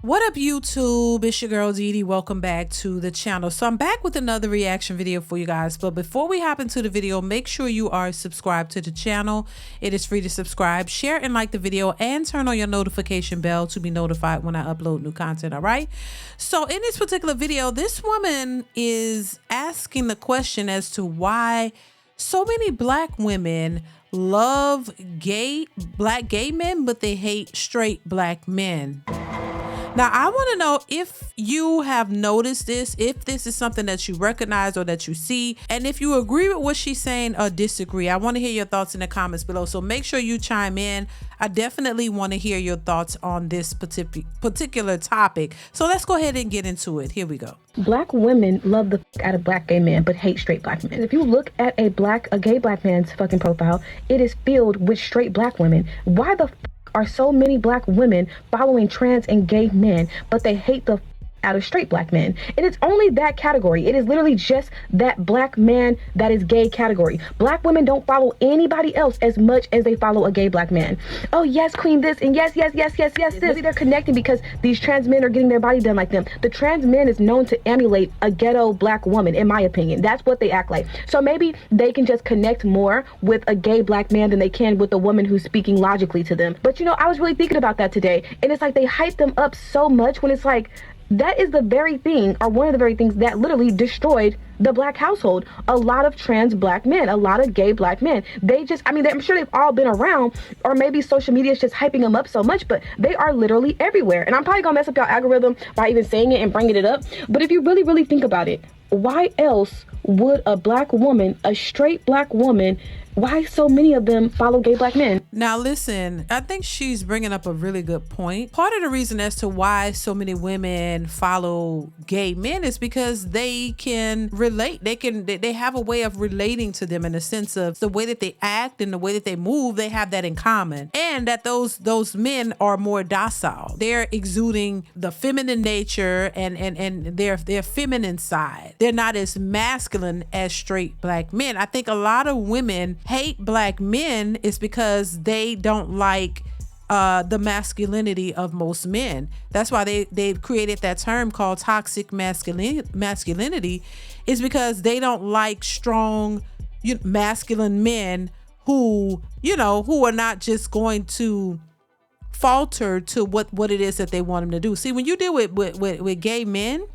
What up, YouTube? It's your girl Dee Dee. Welcome back to the channel. So I'm back with another reaction video for you guys. But before we hop into the video, make sure you are subscribed to the channel. It is free to subscribe, share and like the video, and turn on your notification bell to be notified when I upload new content. All right. So in this particular video, this woman is asking the question as to why so many black women love black gay men, but they hate straight black men. Now, I want to know if you have noticed this, if this is something that you recognize or that you see, and if you agree with what she's saying or disagree. I want to hear your thoughts in the comments below, so make sure you chime in. I definitely want to hear your thoughts on this particular topic. So let's go ahead and get into it. Here we go. Black women love the out of black gay men, but hate straight black men. If you look at a gay black man's fucking profile, it is filled with straight black women. Why the are so many black women following trans and gay men, but they hate the out of straight black men? And it's only that category. It is literally just that black man that is gay category. Black women don't follow anybody else as much as they follow a gay black man. Oh yes, queen this, and yes this. Maybe they're connecting because these trans men are getting their body done like them. The trans man is known to emulate a ghetto black woman, in my opinion. That's what they act like. So maybe they can just connect more with a gay black man than they can with a woman who's speaking logically to them. But you know, I was really thinking about that today, and it's like they hype them up so much when it's like, that is the very thing, or one of the very things that literally destroyed the black household. A lot of trans black men, a lot of gay black men, they just, I mean, I'm sure they've all been around, or maybe social media is just hyping them up so much, but they are literally everywhere. And I'm probably gonna mess up your algorithm by even saying it and bringing it up. But if you really think about it, why else would a black woman, a straight black woman, why so many of them follow gay black men? Now listen, I think she's bringing up a really good point. Part of the reason as to why so many women follow gay men is because they can relate. They have a way of relating to them in the sense of the way that they act and the way that they move. They have that in common, and that those men are more docile. They're exuding the feminine nature and their feminine side. They're not as masculine as straight black men. I think a lot of women hate black men is because they don't like the masculinity of most men. That's why they've created that term called toxic masculinity, is because they don't like strong masculine men who are not just going to falter to what it is that they want them to do. See, when you deal with gay men,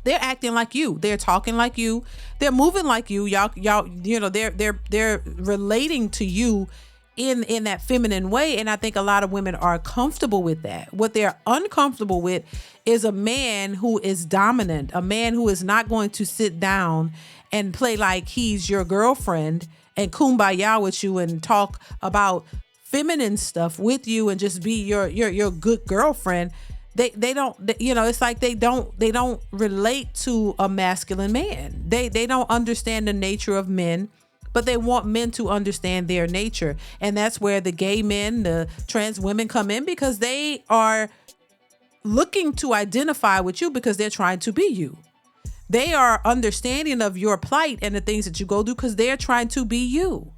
they're acting like you. They're talking like you. They're moving like you. Y'all, they're relating to you in that feminine way. And I think a lot of women are comfortable with that. What they're uncomfortable with is a man who is dominant, a man who is not going to sit down and play like he's your girlfriend and kumbaya with you and talk about feminine stuff with you and just be your good girlfriend. They don't, it's like they don't relate to a masculine man. They don't understand the nature of men, but they want men to understand their nature. And that's where the gay men, the trans women come in, because they are looking to identify with you because they're trying to be you. They are understanding of your plight and the things that you go through because they're trying to be you.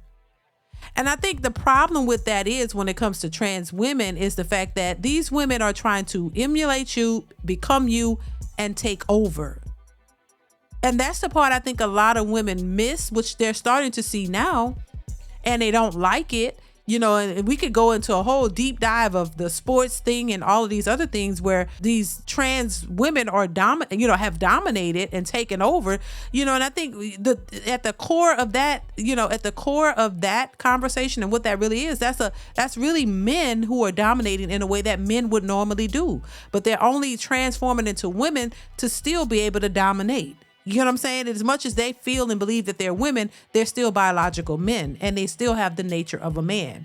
And I think the problem with that is, when it comes to trans women, is the fact that these women are trying to emulate you, become you, and take over. And that's the part I think a lot of women miss, which they're starting to see now, and they don't like it. And we could go into a whole deep dive of the sports thing and all of these other things where these trans women are have dominated and taken over, and I think at the core of that conversation and what that really is, that's really men who are dominating in a way that men would normally do, but they're only transforming into women to still be able to dominate. You know what I'm saying? As much as they feel and believe that they're women, they're still biological men, and they still have the nature of a man.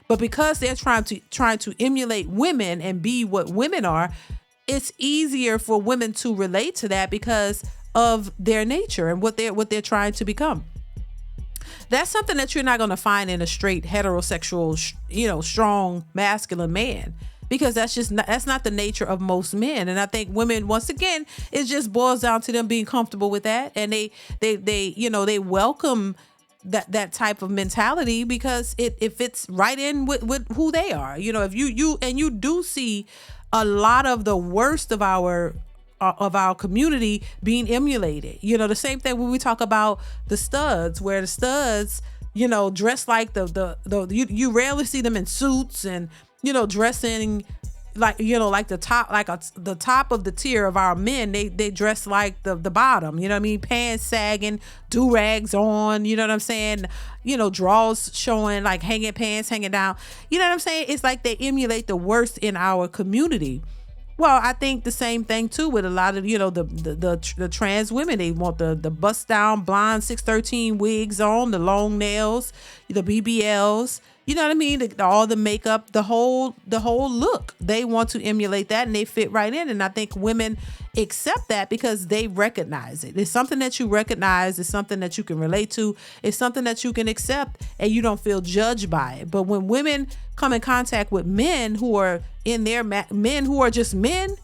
But because they're trying to emulate women and be what women are, it's easier for women to relate to that because of their nature and what they're trying to become. That's something that you're not going to find in a straight heterosexual, strong masculine man. because that's not the nature of most men. And I think women, once again, it just boils down to them being comfortable with that, and they welcome that type of mentality because it fits right in with who they are. If you do see a lot of the worst of our community being emulated. The same thing when we talk about the studs, where the studs, dress like you rarely see them in suits and, dressing like, like the top, the top of the tier of our men, they dress like the bottom, pants sagging, do-rags on, you know what I'm saying? Drawers showing, like hanging pants, hanging down, you know what I'm saying? It's like they emulate the worst in our community. Well, I think the same thing too with a lot of, the trans women. They want the bust down blonde 613 wigs on, the long nails, the BBLs, you know what I mean? All the makeup, the whole look. They want to emulate that, and they fit right in. And I think women accept that because they recognize it. It's something that you recognize. It's something that you can relate to. It's something that you can accept, and you don't feel judged by it. But when women come in contact with men who are men who are just men,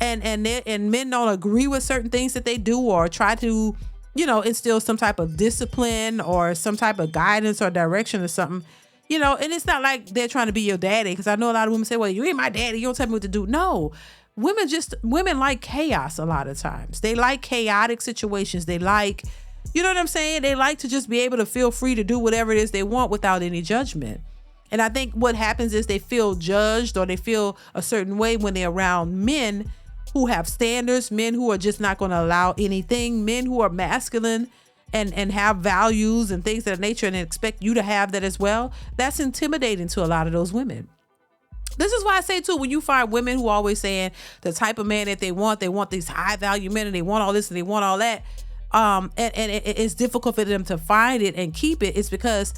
and men don't agree with certain things that they do, or try to, instill some type of discipline or some type of guidance or direction or something, and it's not like they're trying to be your daddy, because I know a lot of women say, well, you ain't my daddy, you don't tell me what to do. No, women like chaos a lot of times. They like chaotic situations. They like, you know what I'm saying? They like to just be able to feel free to do whatever it is they want without any judgment. And I think what happens is they feel judged, or they feel a certain way when they're around men who have standards, men who are just not going to allow anything, men who are masculine and have values and things of that nature, and expect you to have that as well. That's intimidating to a lot of those women. This is why I say too, when you find women who are always saying the type of man that they want these high value men, and they want all this and they want all that, and it's difficult for them to find it and keep it. It's because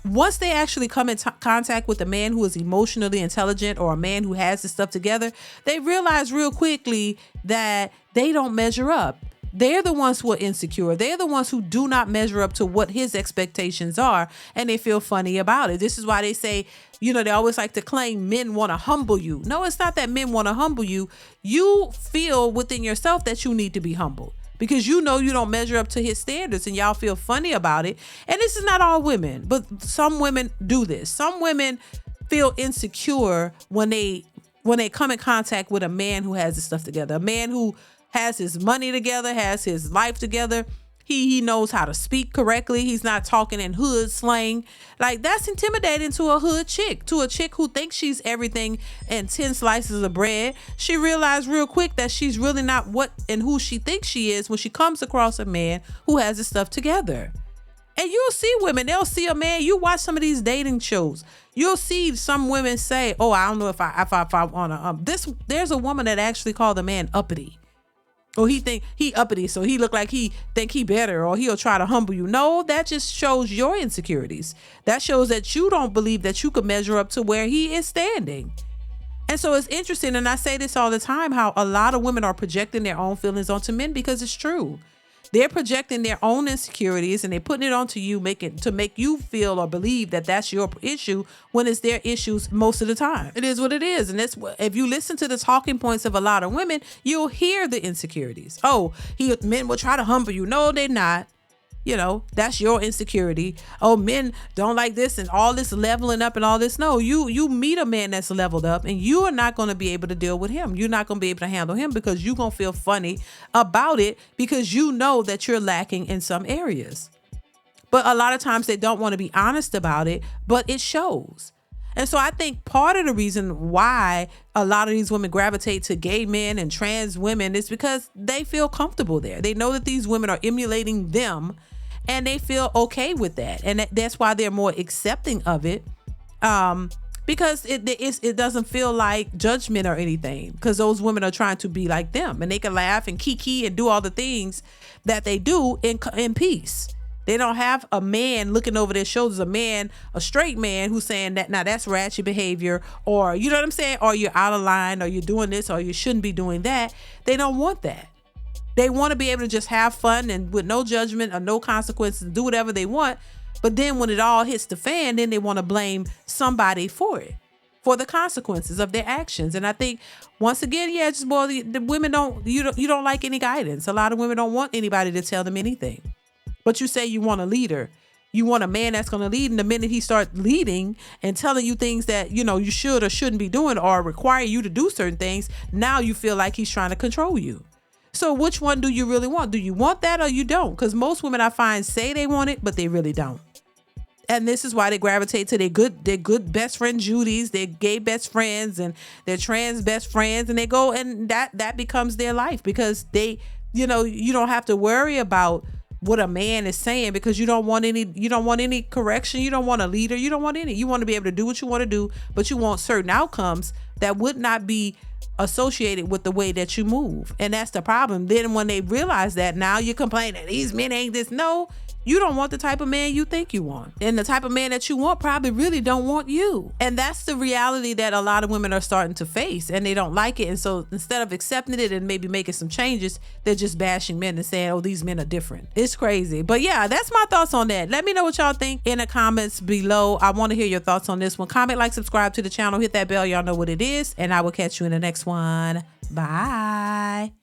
once they actually come in contact with a man who is emotionally intelligent, or a man who has this stuff together, they realize real quickly that they don't measure up. They're the ones who are insecure. They're the ones who do not measure up to what his expectations are, and they feel funny about it. This is why they say, they always like to claim men want to humble you. No, it's not that men want to humble you. You feel within yourself that you need to be humbled, because you don't measure up to his standards, and y'all feel funny about it. And this is not all women, but some women do this. Some women feel insecure when they come in contact with a man who has his stuff together, a man who has his money together, has his life together. He knows how to speak correctly. He's not talking in hood slang. Like, that's intimidating to a hood chick, to a chick who thinks she's everything and 10 slices of bread. She realized real quick that she's really not what and who she thinks she is when she comes across a man who has his stuff together. And you'll see women, they'll see a man, you watch some of these dating shows, you'll see some women say, oh, I don't know if I want to, there's a woman that actually called the man uppity. Or he think he uppity, so he look like he think he better, or he'll try to humble you. No, that just shows your insecurities. That shows that you don't believe that you could measure up to where he is standing. And so it's interesting, and I say this all the time, how a lot of women are projecting their own feelings onto men, because it's true. They're projecting their own insecurities, and they're putting it onto you, to make you feel or believe that that's your issue, when it's their issues most of the time. It is what it is. And that's what, if you listen to the talking points of a lot of women, you'll hear the insecurities. Oh, men will try to humble you. No, they're not. That's your insecurity. Oh, men don't like this and all this leveling up and all this. No, you meet a man that's leveled up, and you are not going to be able to deal with him. You're not going to be able to handle him, because you're going to feel funny about it, because you know that you're lacking in some areas. But a lot of times they don't want to be honest about it, but it shows. And so I think part of the reason why a lot of these women gravitate to gay men and trans women is because they feel comfortable there. They know that these women are emulating them, and they feel okay with that. And that's why they're more accepting of it, because it doesn't feel like judgment or anything, because those women are trying to be like them, and they can laugh and kiki and do all the things that they do in peace. They don't have a man looking over their shoulders, a straight man who's saying that, now that's ratchet behavior, or you know what I'm saying, or you're out of line, or you're doing this, or you shouldn't be doing that. They don't want that. They want to be able to just have fun and with no judgment or no consequences, do whatever they want. But then when it all hits the fan, then they want to blame somebody for it. for the consequences of their actions. And I think once again, yeah, just boy, the women you don't like any guidance. A lot of women don't want anybody to tell them anything. But you say you want a leader. You want a man that's going to lead. And the minute he starts leading and telling you things that, you should or shouldn't be doing or require you to do certain things, now you feel like he's trying to control you. So which one do you really want? Do you want that or you don't? Because most women I find say they want it, but they really don't. And this is why they gravitate to their good best friend Judies, their gay best friends and their trans best friends. And they go and that becomes their life because they, you don't have to worry about what a man is saying because you don't want any correction. You don't want a leader. You don't want any. You want to be able to do what you want to do, but you want certain outcomes that would not be associated with the way that you move. And that's the problem. Then when they realize that, now you're complaining, these men ain't this. No, you don't want the type of man you think you want. And the type of man that you want probably really don't want you. And that's the reality that a lot of women are starting to face, and they don't like it. And so instead of accepting it and maybe making some changes, they're just bashing men and saying, oh, these men are different. It's crazy. But yeah, that's my thoughts on that. Let me know what y'all think in the comments below. I want to hear your thoughts on this one. Comment, like, subscribe to the channel, hit that bell. Y'all know what it is. And I will catch you in the next one. Bye.